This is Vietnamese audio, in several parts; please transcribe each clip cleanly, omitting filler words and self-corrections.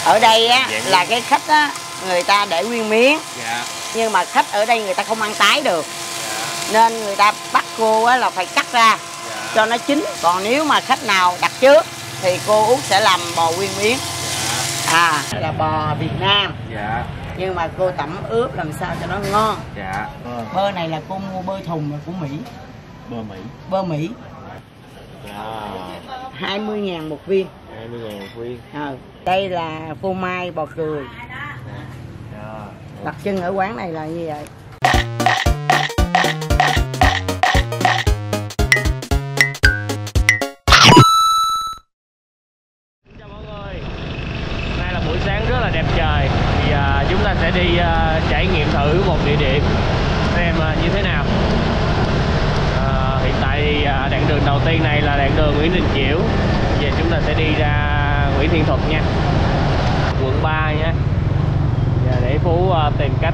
Ở đây á là cái khách á người ta để nguyên miếng. Dạ. Nhưng mà khách ở đây người ta không ăn tái được. Nên người ta bắt cô á là phải cắt ra cho nó chín. Còn nếu mà khách nào đặt trước thì cô Út sẽ làm bò nguyên miếng. Đây là bò Việt Nam. Dạ. Nhưng mà cô tẩm ướp làm sao cho nó ngon. Dạ. Bơ này là cô mua bơ thùng của Mỹ. Bơ Mỹ. Bơ Mỹ. Dạ. 20.000 một viên. 20.000 một viên. Đây là phô mai bò cười. Dạ. Đặc trưng ở quán này là như vậy. Chào mọi người. Hôm nay là buổi sáng rất là đẹp trời. Thì chúng ta sẽ đi trải nghiệm thử một địa điểm xem như thế nào. Hiện tại thì đoạn đường đầu tiên này là đoạn đường Nguyễn Đình Chiểu. Giờ chúng ta sẽ đi ra Nguyễn Thiện Thuật nha, quận 3 nha. Giờ để Phú tìm cách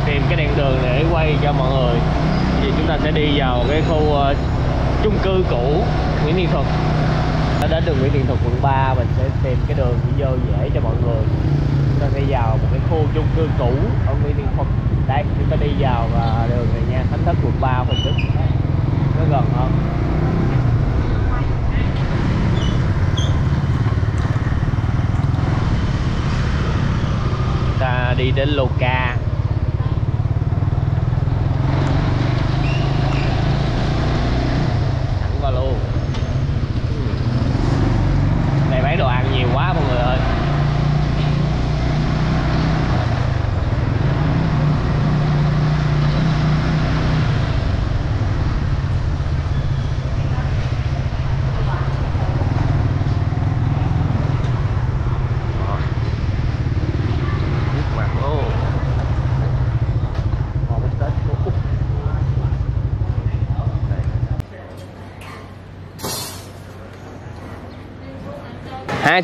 tìm cái đoạn đường để quay cho mọi người. Giờ chúng ta sẽ đi vào cái khu chung cư cũ Nguyễn Thiện Thuật. Đến đường Nguyễn Thiện Thuật quận 3 mình sẽ tìm cái đường đi vô dễ cho mọi người. Chúng ta sẽ vào một cái khu chung cư cũ ở Nguyễn Thiện Thuật. Đây chúng ta đi vào đường này nha, Thánh Thất quận 3 Huỳnh Đức, nó gần hơn. Chúng ta đi đến Loca. Thẳng qua luôn. Đây bán đồ ăn nhiều quá mọi người ơi.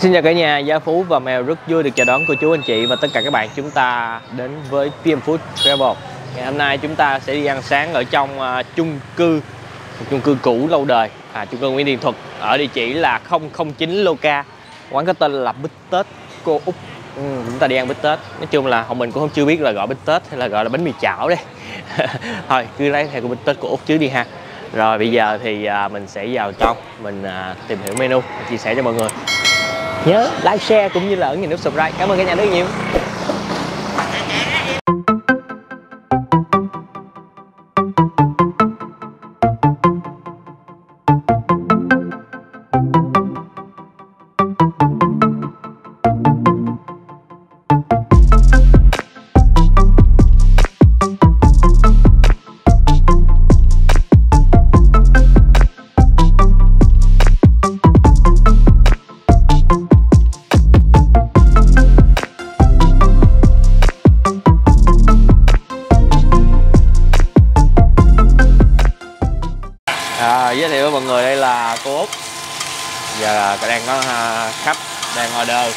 Xin chào cả nhà, Gia Phú và Mèo rất vui được chào đón cô chú anh chị và tất cả các bạn chúng ta đến với PM Food Travel. Ngày hôm nay chúng ta sẽ đi ăn sáng ở trong chung cư cũ lâu đời, chung cư Nguyễn Thiện Thuật, ở địa chỉ là 009 Loca. Quán có tên là Bít Tết cô Út. Chúng ta đi ăn bít tết. Nói chung là mình cũng không chưa biết là gọi bít tết hay là gọi là bánh mì chảo đây. Thôi cứ lấy theo bít tết cô Út trước đi ha. Rồi bây giờ thì mình sẽ vào trong mình tìm hiểu menu, chia sẻ cho mọi người. Nhớ like, share cũng như là ấn vào nút subscribe. Cảm ơn cả nhà rất nhiều. Giới thiệu với mọi người, đây là cô Út. Giờ là đang có khách đang order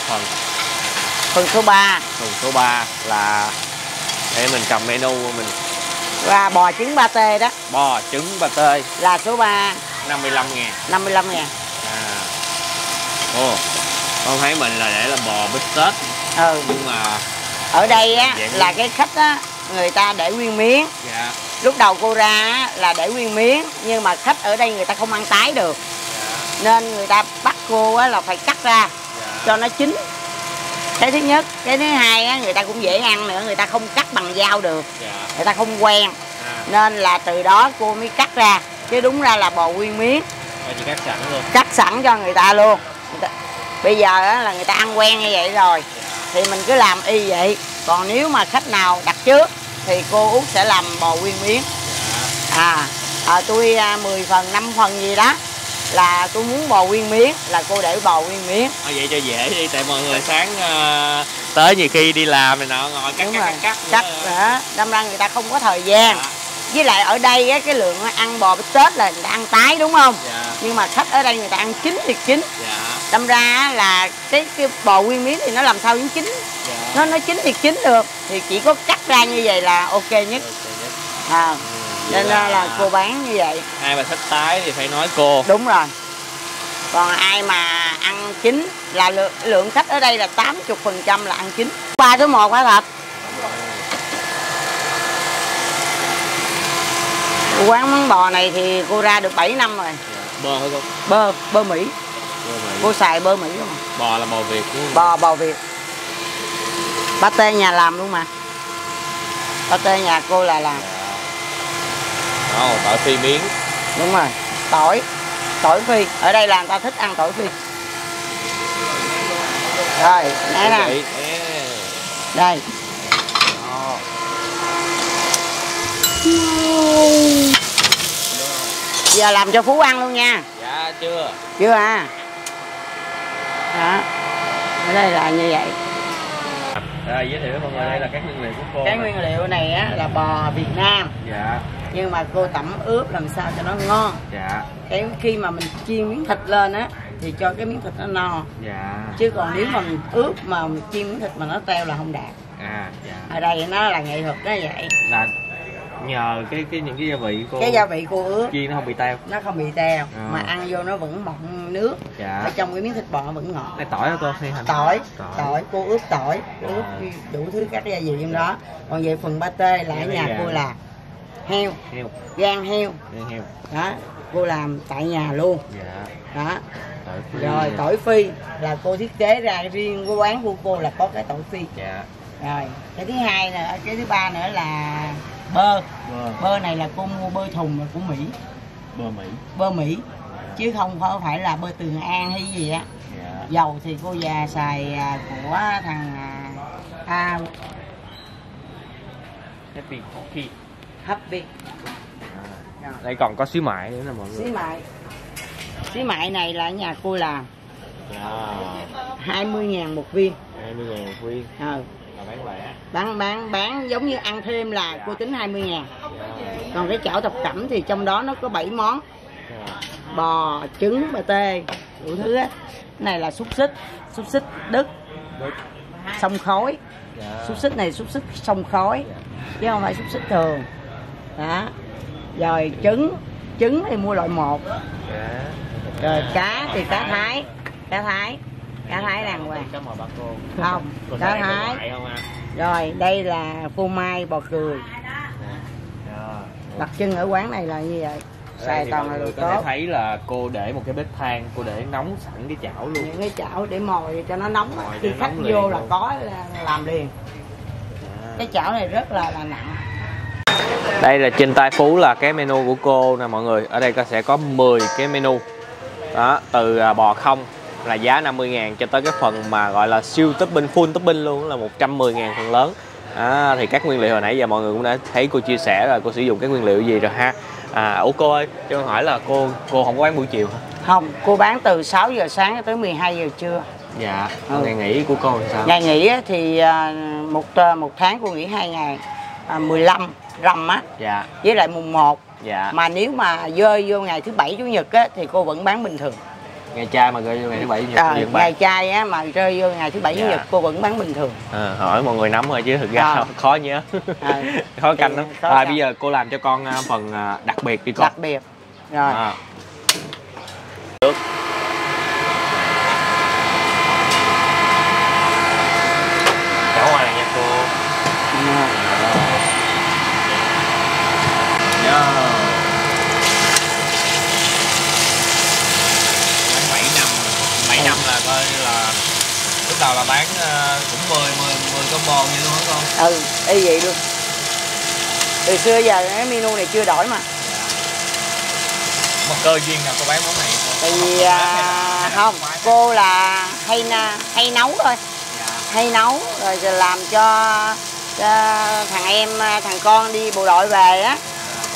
phần số 3. Phần số 3 là để mình cầm menu mình. Và bò trứng pate đó. Bò trứng pate là số 3. 55.000. 55.000. Con thấy mình là để là bò bít tết. Nhưng mà ở đây á là cái khách á người ta để nguyên miếng. Dạ. Lúc đầu cô ra á, là để nguyên miếng. Nhưng mà khách ở đây người ta không ăn tái được. Nên người ta bắt cô á là phải cắt ra cho nó chín. Cái thứ nhất. Cái thứ hai á, người ta cũng dễ ăn nữa. Người ta không cắt bằng dao được. Người ta không quen. Nên là từ đó cô mới cắt ra. Chứ đúng ra là bò nguyên miếng. Chị cắt sẵn luôn. Cắt sẵn cho người ta luôn. Bây giờ á, là người ta ăn quen như vậy rồi. Thì mình cứ làm y vậy. Còn nếu mà khách nào đặt trước thì cô Út sẽ làm bò nguyên miếng. Tôi 10 phần, 5 phần gì đó là tôi muốn bò nguyên miếng là cô để bò nguyên miếng. Vậy cho dễ đi, tại mọi người sáng tới nhiều khi đi làm này nọ ngồi cắt nữa. Đâm ra người ta không có thời gian. Với lại ở đây á, cái lượng ăn bò bít tết là người ta ăn tái đúng không? Nhưng mà khách ở đây người ta ăn chín thịt chín. Đâm ra là cái bò nguyên miếng thì nó làm sao chín. Nó chín thịt chín được. Thì chỉ có cắt ra như vậy là ok nhất. Nên là cô bán như vậy. Ai mà thích tái thì phải nói cô. Đúng rồi. Còn ai mà ăn ăn chín, là lượng khách ở đây là 80% là ăn chín. 3 số 1 hả Thạch? Quán món bò này thì cô ra được 7 năm rồi. Bơ hả con? Bơ Mỹ. Cô xài bơ Mỹ không? Bò là bò Việt đúng không? Bò Việt. Pate nhà làm luôn mà. Pate nhà cô là làm. Tỏi phi miếng. Đúng rồi. Tỏi phi. Ở đây là người ta thích ăn tỏi phi. Rồi, nè. Đây. Giờ làm cho Phú ăn luôn nha. Dạ chưa. Chưa à. Đó. Ở đây là như vậy. Rồi giới thiệu với mọi người đây là các nguyên liệu của cô. Cái nguyên liệu này á là bò Việt Nam. Dạ. Nhưng mà cô tẩm ướp làm sao cho nó ngon. Dạ. Cái khi mà mình chiên miếng thịt lên á thì cho cái miếng thịt nó no. Dạ. Chứ còn nếu mà mình ướp mà mình chiên miếng thịt mà nó teo là không đạt. Dạ. Ở đây nó là nghệ thuật đó vậy. Là nhờ những cái gia vị cô. Cái gia vị cô ướp chiên nó không bị teo. Nó không bị teo mà ăn vô nó vẫn mọng nước. Dạ. Ở trong cái miếng thịt bò nó vẫn ngọt. Đây tỏi hả cô hay hành? Tỏi, cô ướp tỏi, ướp đủ thứ các gia vị trong đó. Còn về phần pate là ở nhà cô làm heo, gan heo. Đó, cô làm tại nhà luôn. Dạ. Đó. Rồi tỏi phi là cô thiết kế ra riêng của quán của cô là có cái tỏi phi. Dạ. Rồi cái thứ hai là cái thứ ba nữa là bơ này là cô mua bơ thùng là của Mỹ. Bơ Mỹ chứ không phải là bơ Tường An hay gì á. Dạ. Dầu thì cô già xài của thằng Happy. Đây còn có xíu mại nữa nè mọi người. Xíu mại này là ở nhà cô làm. Dạ. 20.000 một viên. 20.000 một viên. Là bán lẻ. Bán giống như ăn thêm là cô tính 20.000. Dạ. Còn cái chảo thập cẩm thì trong đó nó có 7 món. Dạ. Bò, trứng, pate, đủ thứ á. Cái này là xúc xích Đức. Xông khói. Dạ. Xúc xích này xúc xích xông khói. Dạ. Chứ không phải xúc xích thường. Đó. Rồi trứng thì mua loại 1. Dạ. Rồi cá thì cá Thái đàng hoàng. Không, cá Thái. Rồi đây là phô mai bò cười. Đặc trưng ở quán này là như vậy. Xài toàn là đồ tốt. Có thể thấy là cô để một cái bếp than, cô để nóng sẵn cái chảo luôn. Những cái chảo để mồi cho nó nóng. Khi khách vô là có làm liền. Cái chảo này rất là nặng. Đây là trên tay Phú là cái menu của cô nè mọi người. Ở đây sẽ có 10 cái menu. Đó, từ bò không là giá 50.000 cho tới cái phần mà gọi là siêu topping, full topping luôn là 110.000 phần lớn. Thì các nguyên liệu hồi nãy giờ mọi người cũng đã thấy cô chia sẻ rồi, cô sử dụng cái nguyên liệu gì rồi ha. Ủa cô ơi, cho con hỏi là cô không có bán buổi chiều hả? Không, cô bán từ 6 giờ sáng tới 12 giờ trưa. Dạ. Ngày nghỉ của cô là sao? Ngày nghỉ thì một tháng cô nghỉ 2 ngày, 15 rằm á. Dạ. Với lại mùng 1. Dạ. Mà nếu mà rơi vô ngày thứ Bảy Chủ nhật á thì cô vẫn bán bình thường. Ngày trai mà rơi vô ngày thứ Bảy Chủ nhật ngày trai á mà rơi vô ngày thứ Bảy Chủ nhật cô vẫn bán bình thường. Hỏi mọi người nắm thôi chứ thực ra khó nhớ. Khó canh lắm. Bây giờ cô làm cho con phần đặc biệt đi con. Đặc biệt. Rồi. Chảo ngoài này nha cô. Bán 7 năm là coi là lúc đầu là bán cũng 10 combo như luôn hả con? Y vậy luôn. Từ xưa giờ cái menu này chưa đổi mà. Một cơ duyên nào cô bán món này? Tại vì không, cô là hay nấu thôi. Hay nấu rồi làm cho thằng con đi bộ đội về á,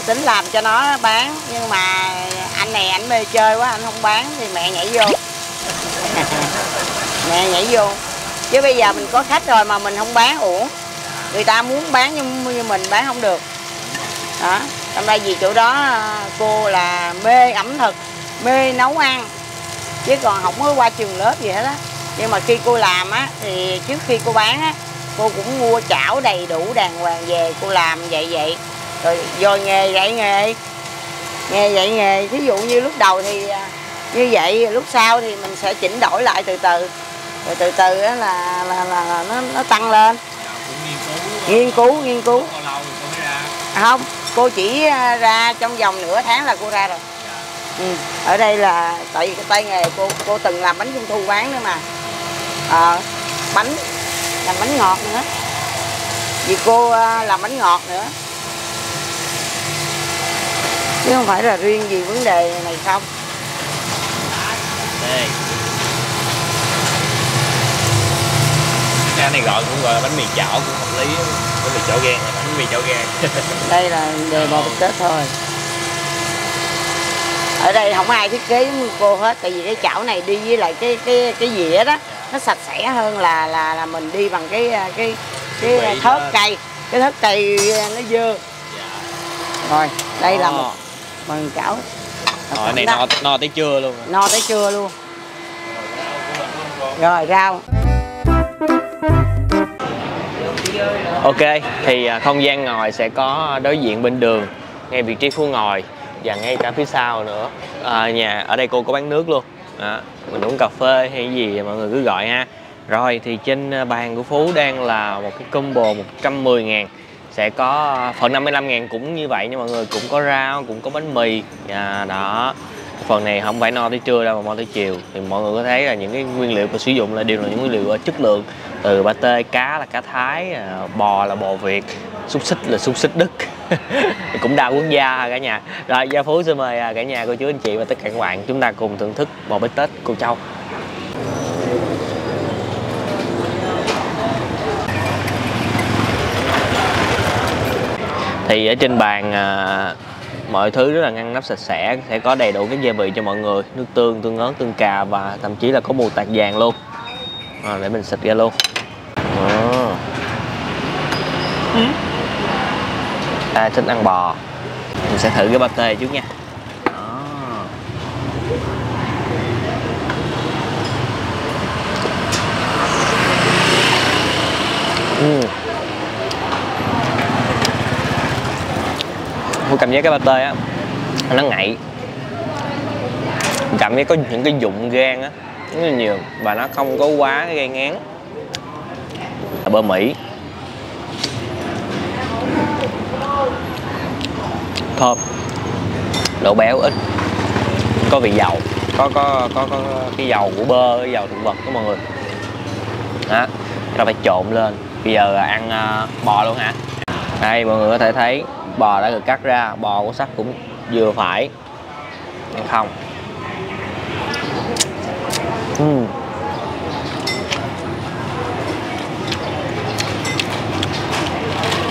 tính làm cho nó bán, nhưng mà anh này ảnh mê chơi quá anh không bán thì mẹ nhảy vô. Mẹ nhảy vô chứ bây giờ mình có khách rồi mà mình không bán uổng, người ta muốn bán nhưng mình bán không được đó. Trong đây vì chỗ đó cô là mê ẩm thực, mê nấu ăn chứ còn không có qua trường lớp gì hết á. Nhưng mà khi cô làm á thì trước khi cô bán á, cô cũng mua chảo đầy đủ đàng hoàng về cô làm vậy rồi nghề dạy nghề. Thí dụ như lúc đầu thì Như vậy lúc sau thì mình sẽ chỉnh đổi lại từ từ. Rồi từ từ á là nó tăng lên. Nghiên cứu. Bao lâu thì cô mới ra? Không, cô chỉ ra trong vòng nửa tháng là cô ra rồi. Ở đây là tại vì cái tay nghề cô từng làm bánh trung thu bán nữa mà. Bánh làm bánh ngọt nữa. Vì cô làm bánh ngọt nữa. Chứ không phải là riêng gì vấn đề này không. Đây. Cái này cũng gọi là bánh mì chảo cũng hợp lý. Bánh mì chảo gan, bánh mì chảo gan. Đây là đề bò bít tết thôi. Ở đây không ai thiết kế giống cô hết, tại vì cái chảo này đi với lại cái dĩa đó nó sạch sẽ hơn là mình đi bằng cái thớt cây, cái thớt cây nó dơ. Rồi đây là một bằng chảo. Rồi này no tới trưa luôn. No tới trưa luôn. Rồi rau. Ok, thì không gian ngồi sẽ có đối diện bên đường, ngay vị trí khu ngồi và ngay cả phía sau nữa. Nhà ở đây cô có bán nước luôn. Mình uống cà phê hay gì mọi người cứ gọi ha. Rồi thì trên bàn của Phú đang là một cái combo 110.000. Sẽ có phần 55.000 cũng như vậy nha mọi người, cũng có rau, cũng có bánh mì. Đó. Phần này không phải no tới trưa đâu mà no tới chiều. Thì mọi người có thấy là những cái nguyên liệu cô sử dụng là đều là những nguyên liệu chất lượng. Từ pate, cá là cá Thái, bò là bò Việt, xúc xích là xúc xích Đức. Cũng đa quốc gia cả nhà. Rồi Gia Phú xin mời cả nhà, cô chú anh chị và tất cả các bạn chúng ta cùng thưởng thức bò bít tết cô Châu. Thì ở trên bàn mọi thứ rất là ngăn nắp sạch sẽ, sẽ có đầy đủ các gia vị cho mọi người, nước tương, tương ớt, tương cà và thậm chí là có mù tạt vàng luôn. Để mình xịt ra luôn. Ai thích ăn bò mình sẽ thử cái pate trước nha. Tôi cảm giác cái pate á nó ngậy, cảm giác có những cái dụng gan á rất là nhiều và nó không có quá gây ngán. Bơ Mỹ thơm, độ béo ít, có vị dầu, có cái dầu của bơ, cái dầu thực vật đó mọi người. Đó, ta phải trộn lên. Bây giờ ăn bò luôn hả? Đây mọi người có thể thấy bò đã được cắt ra, bò của sắc cũng vừa phải, ăn không.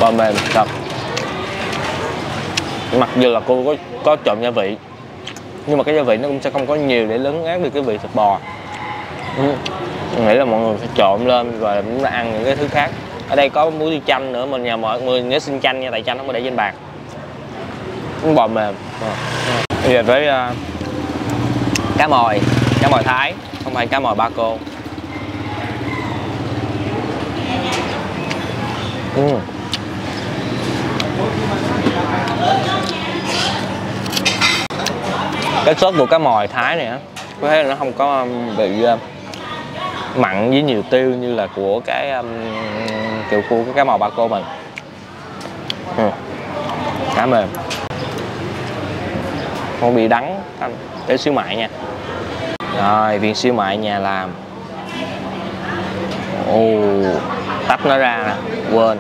Bò mềm thật. Mặc dù là cô có trộn gia vị nhưng mà cái gia vị nó cũng sẽ không có nhiều để lấn át được cái vị thịt bò. Mình nghĩ là mọi người phải trộn lên và chúng ta ăn những cái thứ khác. Ở đây có muối tiêu chanh nữa, mình nhờ mọi người nhớ xin chanh nha, tại chanh không có để trên bàn. Bò mềm. Bây giờ với cá mòi Thái, không phải cá mòi Ba Cô. Cái sốt của cá mòi Thái này á, có thấy là nó không có bị mặn với nhiều tiêu như là của cái kiểu của cái cá mòi Ba Cô mình. Cá mềm, không bị đắng. Để xíu mại nha. Rồi viên xíu mại nhà làm. Tách nó ra nè, quên.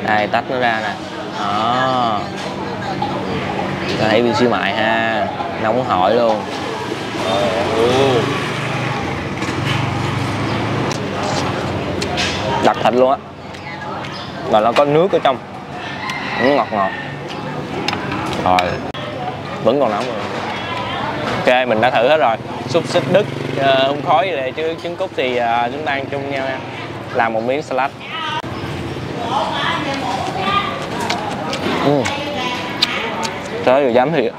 Đây tách nó ra nè. Đó. Cho thấy viên xíu mại ha, nóng hổi luôn. Đặc thịt luôn á, và nó có nước ở trong, nó ngọt ngọt. Rồi vẫn còn nóng rồi. Ok, mình đã thử hết rồi. Xúc xích Đức, hun khói để chứ trứng cút thì chúng ta ăn chung nhau nha. Làm một miếng salad. Trời ơi, dám thì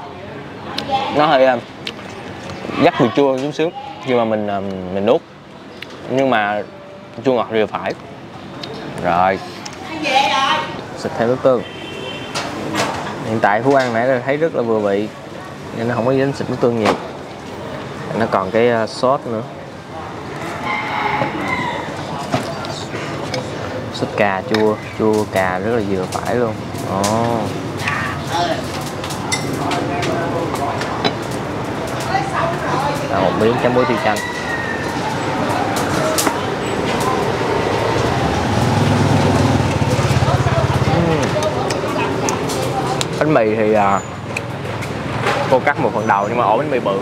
nó hơi dắt vị chua chút xíu khi mà mình nuốt, nhưng mà chua ngọt vừa phải. Rồi xịt thêm nước tương. Hiện tại Phú ăn nãy là thấy rất là vừa vị nên nó không có dính xịt nước tương nhiều. Nó còn cái sốt nữa, sốt cà chua, chua cà rất là vừa phải luôn. Một miếng chấm muối tiêu chanh. Bánh mì thì cô cắt một phần đầu nhưng mà ổ bánh mì bự.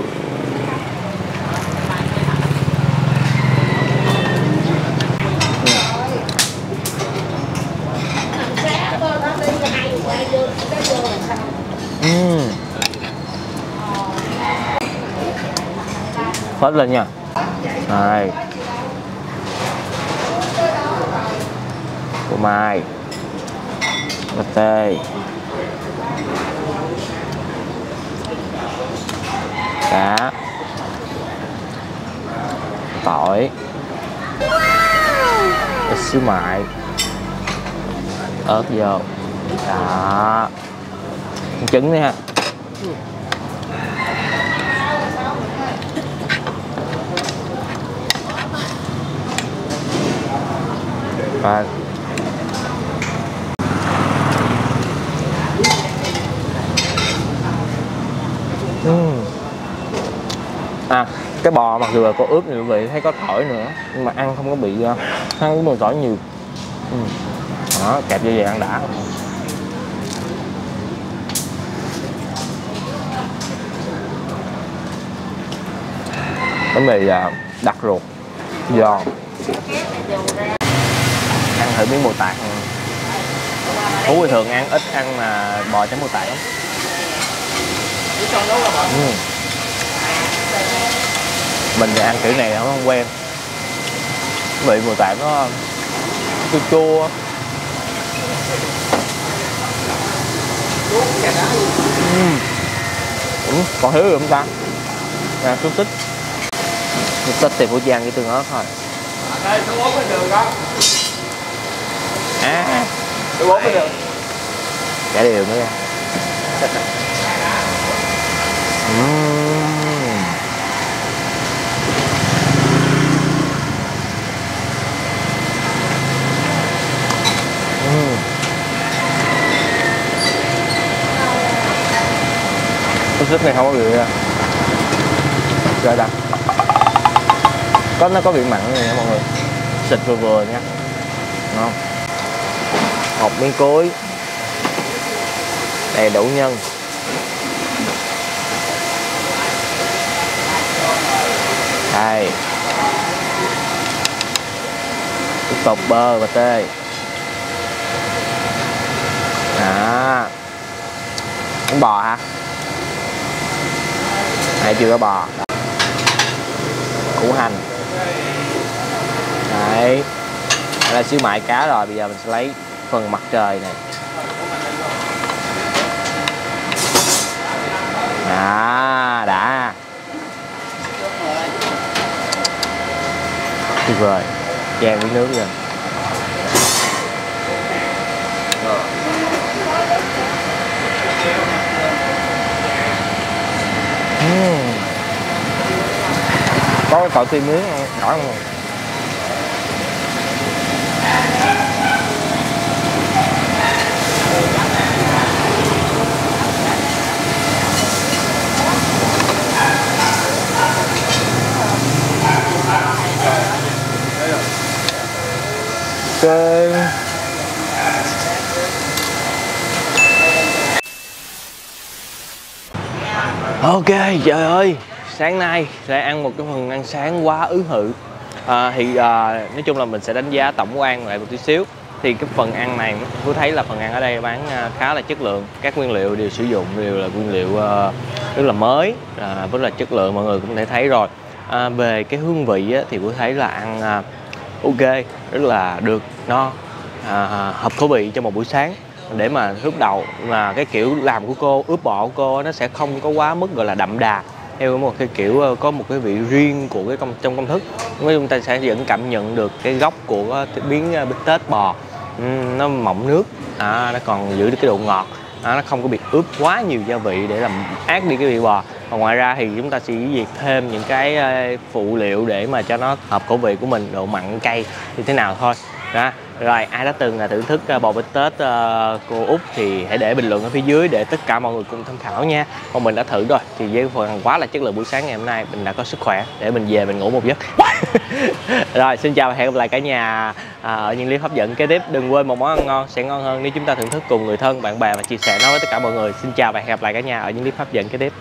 Phết lên nha. Đây. Phô mai, cà tê, cá, tỏi, ít xíu mại, ớt vô. Đó. Trứng nữa ha. Và cái bò mặc dù là có ướp nhiều vị, thấy có tỏi nữa nhưng mà ăn không có bị ăn cái mùi tỏi nhiều. Đó, kẹp vô về ăn đã. Bánh mì là đặc ruột, giòn. Ăn thử miếng bồ tạt. Phú thì thường ăn ít ăn mà bò chấm bồ tạt lắm. Mình thì ăn kiểu này không quen. Vị bồ tạt nó chua chua. Còn thiếu gì không ta? Xúc xích. Xúc xích thì Phú Giang với tương ớt thôi. Tôi bố mới được. Chả điều nữa nha. Xúc xích này không có vị rồi đâu. Nó có vị mặn này nha mọi người. Xịt vừa vừa nha. Đúng không? Một miếng cối đầy đủ nhân, đây tiếp tục bơ và tê. Đó, bánh bò hả? Này chưa có bò. Củ hành. Đấy, đây là xíu mại cá rồi. Bây giờ mình sẽ lấy phần mặt trời này. Đã. Tuyệt vời. Chan với nước lên. Có cái tỏi tim miếng nổi không? Ok, trời ơi, sáng nay sẽ ăn một cái phần ăn sáng quá ứ hự. Nói chung là mình sẽ đánh giá tổng quan lại một tí xíu. Thì cái phần ăn này tôi thấy là phần ăn ở đây bán khá là chất lượng. Các nguyên liệu đều sử dụng đều là nguyên liệu rất là mới, rất là chất lượng, mọi người cũng thể thấy rồi. Về cái hương vị thì tôi thấy là ăn ok, rất là được, no, hợp khẩu vị cho một buổi sáng. Để mà lúc đầu là cái kiểu làm của cô, ướp bò của cô nó sẽ không có quá mức gọi là đậm đà, theo một cái kiểu có một cái vị riêng của cái trong công thức. Chúng ta sẽ vẫn cảm nhận được cái gốc của miếng bít tết bò, nó mọng nước, nó còn giữ được cái độ ngọt, nó không có bị ướp quá nhiều gia vị để làm át đi cái vị bò. Và ngoài ra thì chúng ta sẽ duyệt thêm những cái phụ liệu để mà cho nó hợp khẩu vị của mình, độ mặn cay như thế nào thôi đó. Rồi ai đã từng thưởng thức bò bít tết cô Út thì hãy để bình luận ở phía dưới để tất cả mọi người cùng tham khảo nha. Còn mình đã thử rồi thì với phần quá là chất lượng buổi sáng ngày hôm nay mình đã có sức khỏe để mình về mình ngủ một giấc. Rồi xin chào và hẹn gặp lại cả nhà ở những clip hấp dẫn kế tiếp. Đừng quên một món ăn ngon sẽ ngon hơn nếu chúng ta thưởng thức cùng người thân, bạn bè và chia sẻ nó với tất cả mọi người. Xin chào và hẹn gặp lại cả nhà ở những clip hấp dẫn kế tiếp.